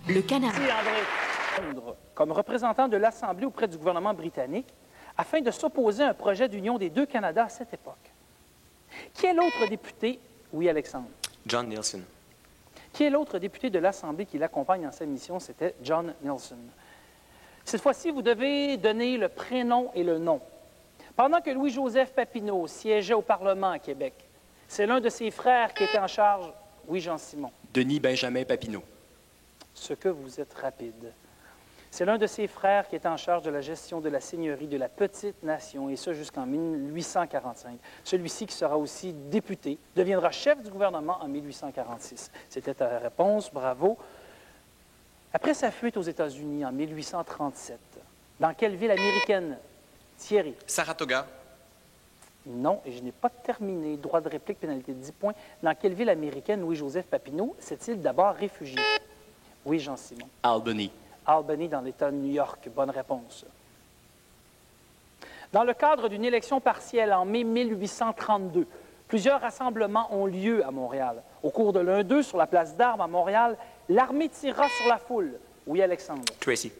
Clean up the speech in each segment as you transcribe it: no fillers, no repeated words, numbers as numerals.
Le Canada. Merci, André. Comme représentant de l'Assemblée auprès du gouvernement britannique, afin de s'opposer à un projet d'union des deux Canadas à cette époque. Qui est l'autre député? Oui, Alexandre. John Nielsen. Qui est l'autre député de l'Assemblée qui l'accompagne dans sa mission? C'était John Nielsen. Cette fois-ci, vous devez donner le prénom et le nom. Pendant que Louis-Joseph Papineau siégeait au Parlement à Québec, c'est l'un de ses frères qui était en charge. Oui, Jean-Simon. Denis Benjamin Papineau. Ce que vous êtes rapide. C'est l'un de ses frères qui était en charge de la gestion de la seigneurie de la Petite Nation, et ce jusqu'en 1845. Celui-ci, qui sera aussi député, deviendra chef du gouvernement en 1846. C'était ta réponse, bravo. Après sa fuite aux États-Unis en 1837, dans quelle ville américaine? Thierry. Saratoga. Non, et je n'ai pas terminé. Droit de réplique, pénalité de 10 points. Dans quelle ville américaine Louis-Joseph Papineau s'est-il d'abord réfugié? Oui, Jean-Simon. Albany. Albany, dans l'État de New York. Bonne réponse. Dans le cadre d'une élection partielle en mai 1832, plusieurs rassemblements ont lieu à Montréal. Au cours de l'un d'eux, sur la place d'Armes à Montréal, l'armée tira sur la foule. Oui, Alexandre. Tracy.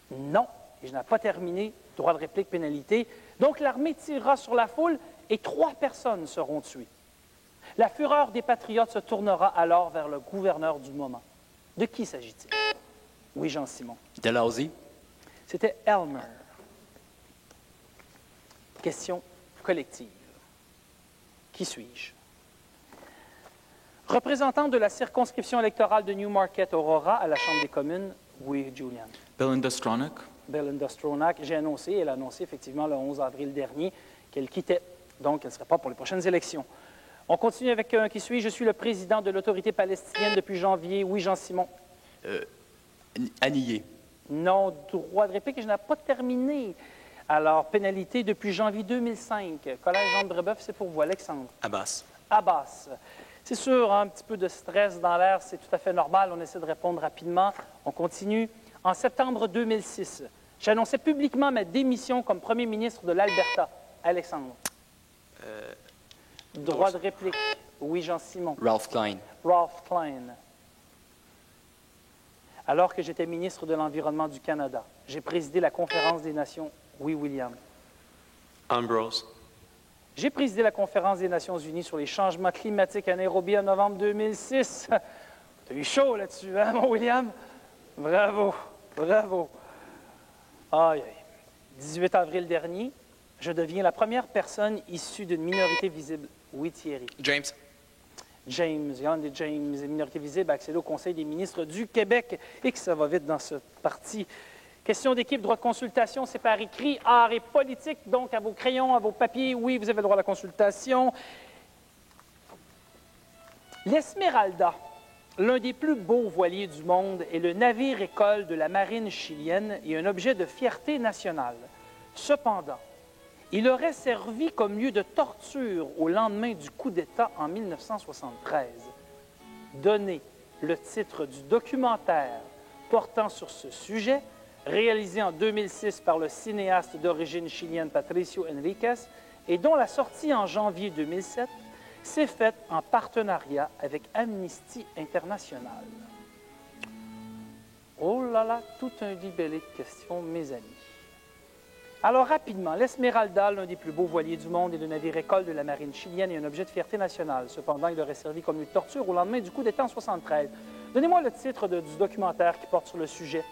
Non, et je n'ai pas terminé. Droit de réplique, pénalité. Donc, l'armée tirera sur la foule et 3 personnes seront tuées. La fureur des patriotes se tournera alors vers le gouverneur du moment. De qui s'agit-il? Oui, Jean-Simon. Dalhousie. C'était Elmer. Question collective. Qui suis-je? Représentant de la circonscription électorale de Newmarket-Aurora à la Chambre des communes, oui, Julian. Belinda Stronach. Belinda Stronach, j'ai annoncé, elle a annoncé effectivement le 11 avril dernier qu'elle quittait, donc elle ne serait pas pour les prochaines élections. On continue avec qui suis-je? Je suis le président de l'autorité palestinienne depuis janvier. Oui, Jean-Simon. Anillé. Non, droit de réplique, je n'ai pas terminé. Alors, pénalité depuis janvier 2005. Collège Jean de Brébeuf, c'est pour vous, Alexandre. Abbas. Abbas. C'est sûr, hein, un petit peu de stress dans l'air, c'est tout à fait normal. On essaie de répondre rapidement. On continue. En septembre 2006, j'annonçais publiquement ma démission comme premier ministre de l'Alberta. Alexandre. Droit de réplique. Oui, Jean-Simon. Ralph Klein. Ralph Klein. Alors que j'étais ministre de l'Environnement du Canada, j'ai présidé la Conférence des Nations. Oui, William. Ambrose. J'ai présidé la Conférence des Nations Unies sur les changements climatiques à Nairobi en novembre 2006. T'as eu chaud là-dessus, hein, mon William? Bravo, bravo. Aïe, aïe. 18 avril dernier, je deviens la première personne issue d'une minorité visible. Oui, Thierry. James. James, Yann James, minorité visible, accédé au Conseil des ministres du Québec. Et que ça va vite dans cette partie. Question d'équipe, droit de consultation, c'est par écrit, art et politique, donc à vos crayons, à vos papiers, oui, vous avez le droit à la consultation. L'Esmeralda, l'un des plus beaux voiliers du monde, est le navire-école de la marine chilienne et un objet de fierté nationale. Cependant, il aurait servi comme lieu de torture au lendemain du coup d'État en 1973. Donnez le titre du documentaire portant sur ce sujet, réalisé en 2006 par le cinéaste d'origine chilienne Patricio Enriquez et dont la sortie en janvier 2007 s'est faite en partenariat avec Amnesty International. Oh là là, tout un libellé de questions, mes amis. Alors, rapidement, l'Esmeralda, l'un des plus beaux voiliers du monde, est le navire-école de la marine chilienne et un objet de fierté nationale. Cependant, il aurait servi comme lieu de torture au lendemain du coup d'État en 1973. Donnez-moi le titre du documentaire qui porte sur le sujet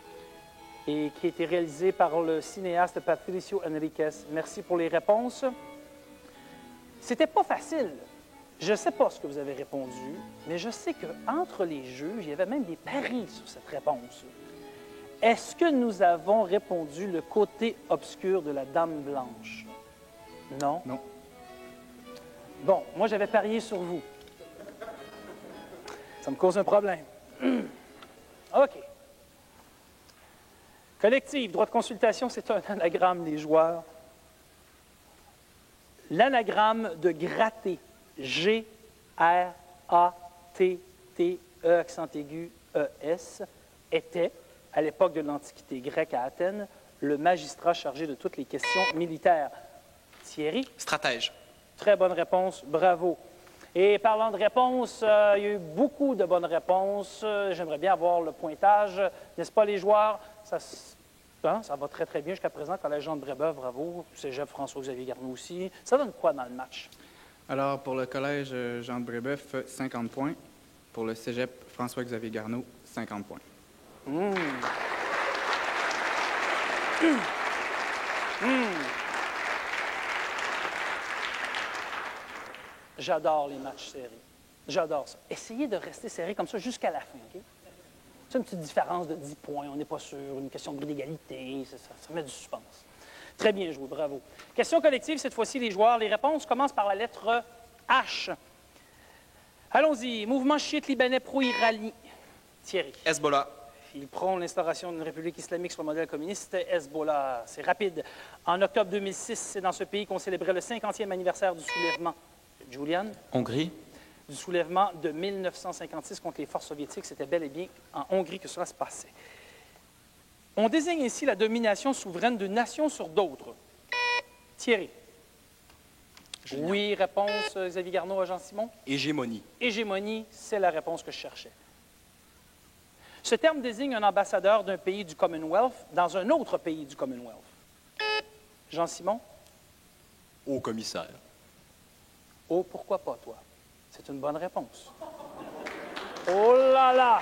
et qui a été réalisé par le cinéaste Patricio Enriquez. Merci pour les réponses. C'était pas facile. Je ne sais pas ce que vous avez répondu, mais je sais qu'entre les juges, il y avait même des paris sur cette réponse. Est-ce que nous avons répondu le côté obscur de la Dame Blanche? Non? Non. Bon, moi, j'avais parié sur vous. Ça me cause un problème. OK. Collectif, droit de consultation, c'est un anagramme, les joueurs. L'anagramme de gratter, G-R-A-T-T-E, accent aigu, E-S, était, à l'époque de l'Antiquité grecque à Athènes, le magistrat chargé de toutes les questions militaires. Thierry? Stratège. Très bonne réponse, bravo. Et parlant de réponses, il y a eu beaucoup de bonnes réponses. J'aimerais bien avoir le pointage. N'est-ce pas, les joueurs? Ça va très, très bien jusqu'à présent. Collège Jean de Brébeuf, bravo. Cégep François-Xavier Garneau aussi. Ça donne quoi dans le match? Alors, pour le collège Jean de Brébeuf, 50 points. Pour le cégep François-Xavier Garneau, 50 points. J'adore les matchs serrés. J'adore ça. Essayez de rester serré comme ça jusqu'à la fin, OK? C'est une petite différence de 10 points, on n'est pas sûr, une question de bris d'égalité, ça met du suspense. Très bien joué, bravo. Question collective, cette fois-ci, les joueurs. Les réponses commencent par la lettre H. Allons-y. Mouvement chiite libanais pro-iranien. Thierry. Hezbollah. Il prône l'instauration d'une république islamique sur le modèle communiste. Hezbollah, c'est rapide. En octobre 2006, c'est dans ce pays qu'on célébrait le 50e anniversaire du soulèvement. Julian? Hongrie. Du soulèvement de 1956 contre les forces soviétiques. C'était bel et bien en Hongrie que cela se passait. On désigne ainsi la domination souveraine d'une nation sur d'autres. Thierry. Julien. Oui, réponse Xavier Garneau à Jean-Simon. Hégémonie. Hégémonie, c'est la réponse que je cherchais. Ce terme désigne un ambassadeur d'un pays du Commonwealth dans un autre pays du Commonwealth. Jean-Simon? Haut commissaire. Oh, pourquoi pas, toi? C'est une bonne réponse. Oh là là!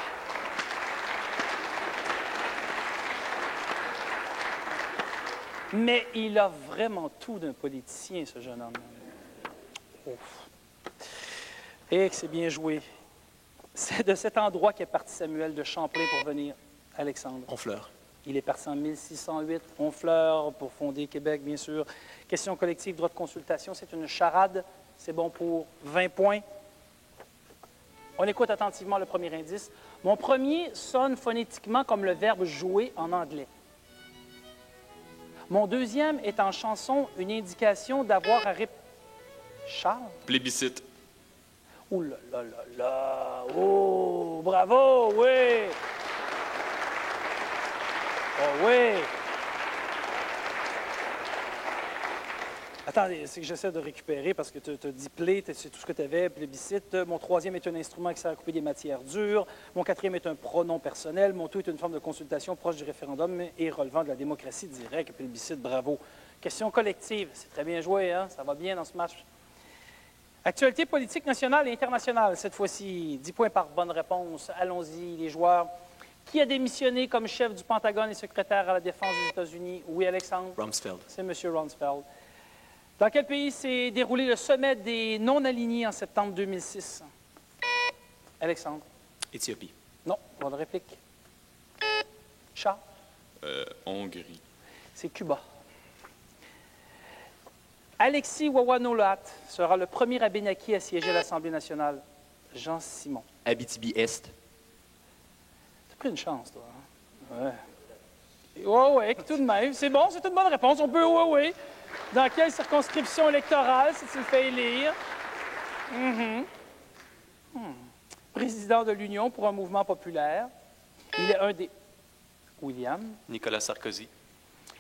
Mais il a vraiment tout d'un politicien, ce jeune homme. Ouf. Et que c'est bien joué. C'est de cet endroit qu'est parti Samuel de Champlain pour venir, Alexandre. Honfleur. Il est parti en 1608, Honfleur, pour fonder Québec, bien sûr. Question collective, droit de consultation, c'est une charade. C'est bon pour 20 points. On écoute attentivement le premier indice. Mon premier sonne phonétiquement comme le verbe jouer en anglais. Mon deuxième est en chanson une indication d'avoir à Charles? Plébiscite. Oh là là là là! Oh, bravo, oui! Oh oui! Attendez, c'est que j'essaie de récupérer parce que tu as dit play, c'est tout ce que tu avais, plébiscite. Mon troisième est un instrument qui sert à couper des matières dures. Mon quatrième est un pronom personnel. Mon tout est une forme de consultation proche du référendum et relevant de la démocratie directe. Plébiscite, bravo. Question collective, c'est très bien joué, hein? Ça va bien dans ce match. Actualité politique nationale et internationale, cette fois-ci. 10 points par bonne réponse. Allons-y, les joueurs. Qui a démissionné comme chef du Pentagone et secrétaire à la Défense des États-Unis? Oui, Alexandre? Rumsfeld. C'est M. Rumsfeld. Dans quel pays s'est déroulé le sommet des non-alignés en septembre 2006? Alexandre? Éthiopie. Non, bonne réplique. Charles? Hongrie. C'est Cuba. Alexis Wawanolat sera le premier Abénaki à siéger à l'Assemblée nationale. Jean-Simon. Abitibi-Est. T'as pris une chance, toi. Hein? Ouais, tout de même. C'est bon, c'est une bonne réponse. On peut, ouais. Dans quelle circonscription électorale s'est-il fait élire? Président de l'Union pour un mouvement populaire. Il est un des... William. Nicolas Sarkozy.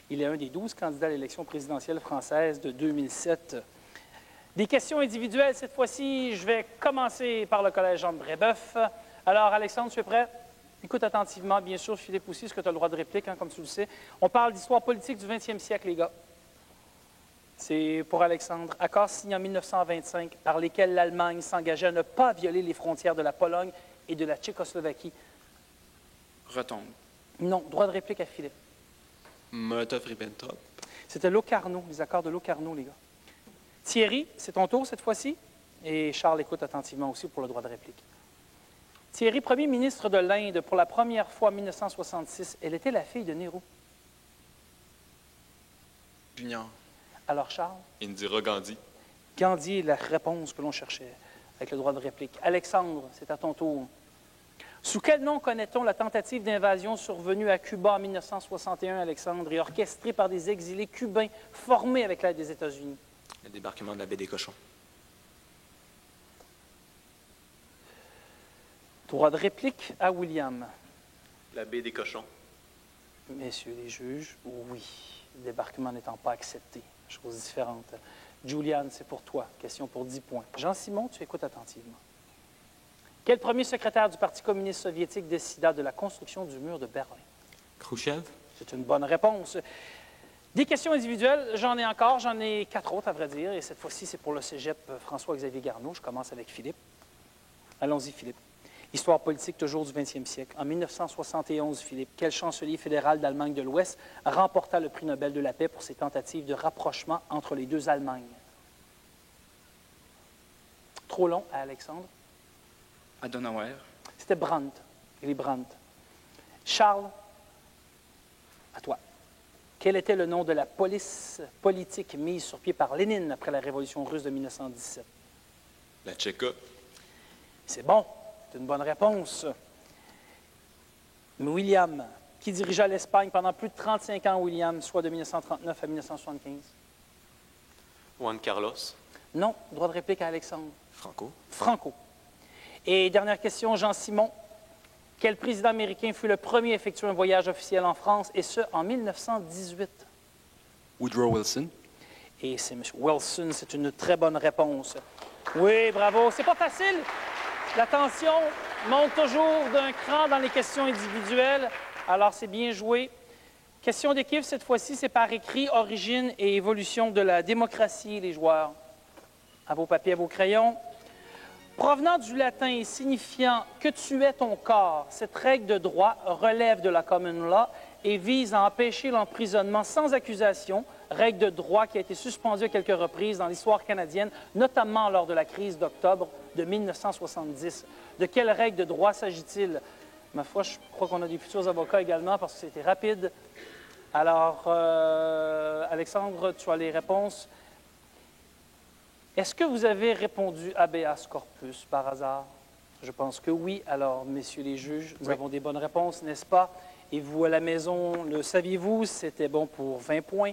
Il est un des 12 candidats à l'élection présidentielle française de 2007. Des questions individuelles cette fois-ci. Je vais commencer par le Collège Jean de Brébeuf. Alors, Alexandre, tu es prêt? Écoute attentivement, bien sûr, Philippe aussi, est-ce que tu as le droit de réplique, hein, comme tu le sais. On parle d'histoire politique du 20e siècle, les gars. C'est pour Alexandre. Accord signé en 1925 par lesquels l'Allemagne s'engageait à ne pas violer les frontières de la Pologne et de la Tchécoslovaquie. Retombe. Non, droit de réplique à Philippe. Molotov-Ribbentrop. C'était Locarno, les accords de Locarno, les gars. Thierry, c'est ton tour cette fois-ci. Et Charles écoute attentivement aussi pour le droit de réplique. Thierry, premier ministre de l'Inde, pour la première fois en 1966, elle était la fille de Nehru. Junior. Alors, Charles? Indira Gandhi. Gandhi est la réponse que l'on cherchait avec le droit de réplique. Alexandre, c'est à ton tour. Sous quel nom connaît-on la tentative d'invasion survenue à Cuba en 1961, Alexandre, et orchestrée par des exilés cubains formés avec l'aide des États-Unis? Le débarquement de la baie des Cochons. Droit de réplique à William. La baie des Cochons. Messieurs les juges, oui, le débarquement n'étant pas accepté. Chose différente. Juliane, c'est pour toi. Question pour 10 points. Jean-Simon, tu écoutes attentivement. Quel premier secrétaire du Parti communiste soviétique décida de la construction du mur de Berlin? Khrouchtchev. C'est une bonne réponse. Des questions individuelles, j'en ai encore. J'en ai 4 autres, à vrai dire. Et cette fois-ci, c'est pour le cégep François-Xavier Garneau. Je commence avec Philippe. Allons-y, Philippe. Histoire politique toujours du 20e siècle. En 1971, Philippe, quel chancelier fédéral d'Allemagne de l'Ouest remporta le prix Nobel de la paix pour ses tentatives de rapprochement entre les deux Allemagnes? Trop long à Alexandre? Adenauer. C'était Brandt. Willy Brandt. Charles, à toi. Quel était le nom de la police politique mise sur pied par Lénine après la Révolution russe de 1917? La Tchéka. C'est bon, c'est une bonne réponse. William, qui dirigea l'Espagne pendant plus de 35 ans, William, soit de 1939 à 1975? Juan Carlos. Non, droit de réplique à Alexandre. Franco. Franco. Et dernière question, Jean-Simon. Quel président américain fut le premier à effectuer un voyage officiel en France, et ce, en 1918? Woodrow Wilson. Et c'est M. Wilson, c'est une très bonne réponse. Oui, bravo. C'est pas facile. La tension monte toujours d'un cran dans les questions individuelles. Alors, c'est bien joué. Question d'équipe, cette fois-ci, c'est par écrit, origine et évolution de la démocratie, les joueurs. À vos papiers, à vos crayons. Provenant du latin et signifiant « que tu es ton corps », cette règle de droit relève de la common law et vise à empêcher l'emprisonnement sans accusation, règle de droit qui a été suspendue à quelques reprises dans l'histoire canadienne, notamment lors de la crise d'octobre de 1970. De quelle règle de droit s'agit-il? Ma foi, je crois qu'on a des futurs avocats également parce que c'était rapide. Alors, Alexandre, tu as les réponses. Est-ce que vous avez répondu habeas corpus par hasard? Je pense que oui. Alors, messieurs les juges, nous avons des bonnes réponses, n'est-ce pas? Et vous, à la maison, le saviez-vous? C'était bon pour 20 points.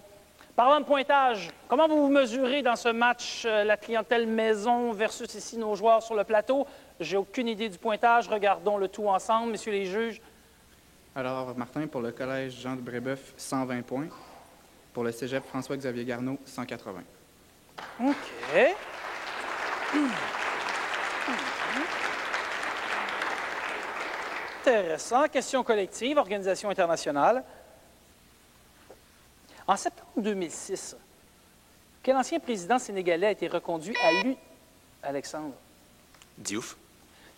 Parlant de pointage, comment vous vous mesurez dans ce match la clientèle maison versus ici nos joueurs sur le plateau? J'ai aucune idée du pointage. Regardons le tout ensemble, messieurs les juges. Alors, Martin, pour le collège Jean de Brébeuf, 120 points. Pour le cégep François-Xavier Garneau, 180. OK. Intéressant. Question collective, organisation internationale. En septembre 2006, quel ancien président sénégalais a été reconduit à Alexandre? Diouf.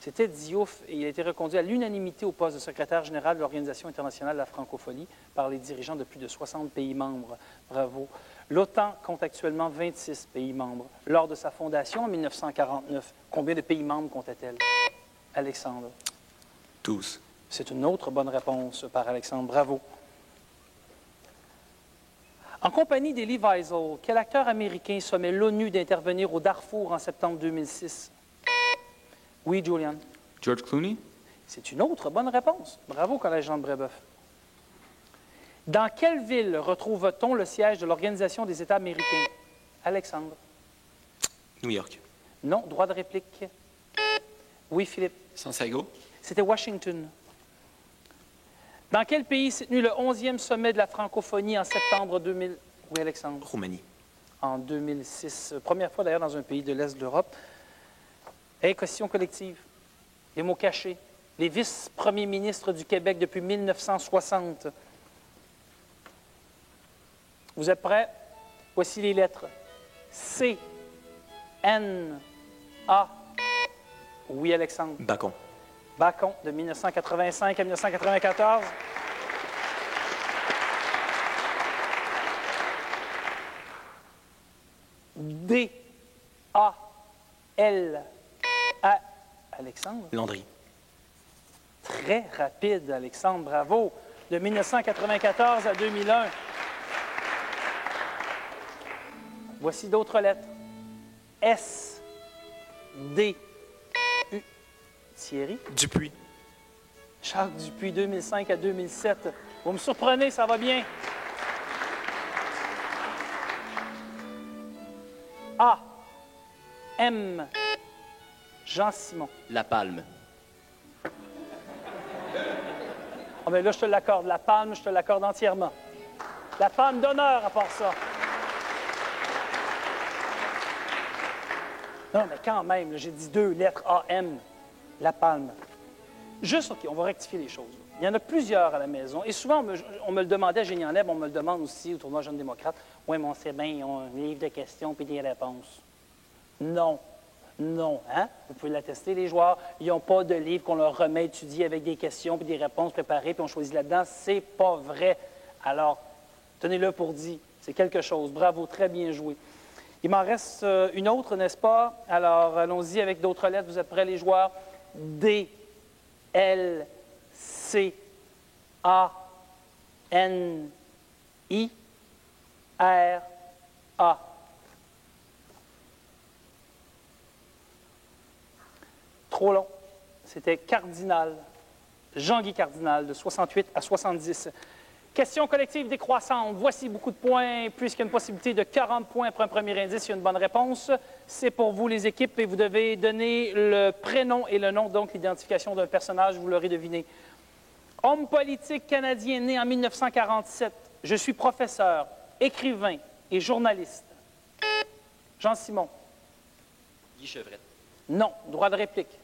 C'était Diouf et il a été reconduit à l'unanimité au poste de secrétaire général de l'Organisation internationale de la francophonie par les dirigeants de plus de 60 pays membres. Bravo. L'OTAN compte actuellement 26 pays membres. Lors de sa fondation en 1949, combien de pays membres comptait-elle? Alexandre. 12. C'est une autre bonne réponse par Alexandre. Bravo. En compagnie d'Elie Wiesel, quel acteur américain sommet l'ONU d'intervenir au Darfour en septembre 2006? Oui, Julian. George Clooney. C'est une autre bonne réponse. Bravo, Collège Jean de Brébeuf. Dans quelle ville retrouve-t-on le siège de l'Organisation des États américains? Alexandre. New York. Non, droit de réplique. Oui, Philippe. Santiago. C'était Washington. Dans quel pays s'est tenu le 11e sommet de la francophonie en septembre 2000? Oui, Alexandre. Roumanie. En 2006. Première fois d'ailleurs dans un pays de l'Est de l'Europe. Et question collective. Les mots cachés. Les vice-premiers ministres du Québec depuis 1960. Vous êtes prêts? Voici les lettres. C, N, A. Oui, Alexandre. Bacon. Bacon, de 1985 à 1994. D, A, L, A. Alexandre. Landry. Très rapide, Alexandre, bravo. De 1994 à 2001. Voici d'autres lettres. S, D, U. Thierry. Dupuis. Jacques Dupuis, 2005 à 2007. Vous me surprenez, ça va bien. A, M, Jean-Simon. La Palme. Ah bien là, je te l'accorde. La palme, je te l'accorde entièrement. La palme d'honneur à part ça. Non, mais quand même, là, j'ai dit 2 lettres A-M, La Palme. Juste, OK, on va rectifier les choses. Il y en a plusieurs à la maison. Et souvent, on me le demandait à Génie en Herbe, on me le demande aussi au tournoi Jeune démocrate. Oui, mais on sait bien, ils ont un livre de questions puis des réponses. Non. Non, hein? Vous pouvez l'attester, les joueurs. Ils n'ont pas de livre qu'on leur remet étudié avec des questions puis des réponses préparées puis on choisit là-dedans. C'est pas vrai. Alors, tenez-le pour dit. C'est quelque chose. Bravo, très bien joué. Il m'en reste une autre, n'est-ce pas? Alors, allons-y avec d'autres lettres. Vous êtes prêts, les joueurs? D, L, C, A, N, I, R, A. Trop long. C'était Cardinal. Jean-Guy Cardinal, de 68 à 70. Question collective décroissante. Voici beaucoup de points, puisqu'il y a une possibilité de 40 points pour un premier indice. Il y a une bonne réponse. C'est pour vous, les équipes, et vous devez donner le prénom et le nom, donc l'identification d'un personnage, vous l'aurez deviné. Homme politique canadien né en 1947. Je suis professeur, écrivain et journaliste. Jean-Simon. Guy Chevrette. Non. Droit de réplique.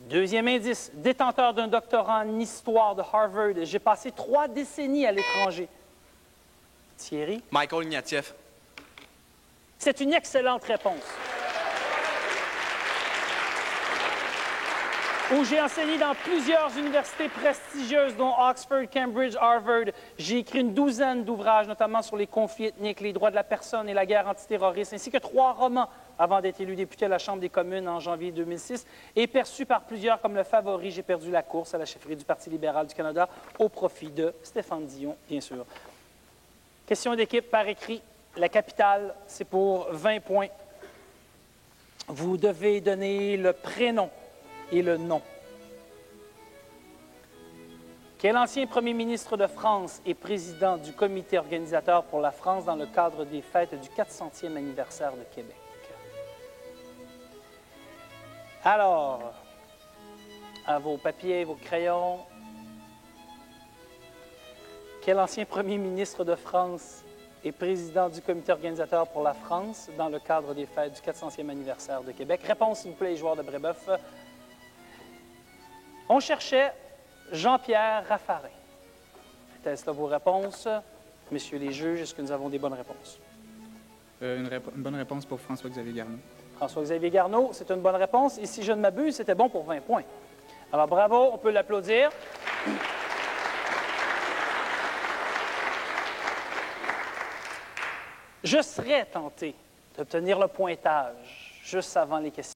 Deuxième indice, détenteur d'un doctorat en histoire de Harvard. J'ai passé 3 décennies à l'étranger. Thierry? Michael Ignatieff. C'est une excellente réponse. Où j'ai enseigné dans plusieurs universités prestigieuses, dont Oxford, Cambridge, Harvard. J'ai écrit une douzaine d'ouvrages, notamment sur les conflits ethniques, les droits de la personne et la guerre antiterroriste, ainsi que 3 romans avant d'être élu député à la Chambre des communes en janvier 2006, et perçu par plusieurs comme le favori. J'ai perdu la course à la chefferie du Parti libéral du Canada au profit de Stéphane Dion, bien sûr. Question d'équipe par écrit. La capitale, c'est pour 20 points. Vous devez donner le prénom et le nom. Quel ancien premier ministre de France est président du comité organisateur pour la France dans le cadre des fêtes du 400e anniversaire de Québec? Alors, à vos papiers, vos crayons. Quel ancien premier ministre de France est président du comité organisateur pour la France dans le cadre des fêtes du 400e anniversaire de Québec? Réponse, s'il vous plaît, les joueurs de Brébeuf. On cherchait Jean-Pierre Raffarin. Est-ce là vos réponses? Messieurs les juges, est-ce que nous avons des bonnes réponses? Une bonne réponse pour François-Xavier Garneau. François-Xavier Garneau, c'est une bonne réponse. Et si je ne m'abuse, c'était bon pour 20 points. Alors bravo, on peut l'applaudir. Je serais tenté d'obtenir le pointage juste avant les questions.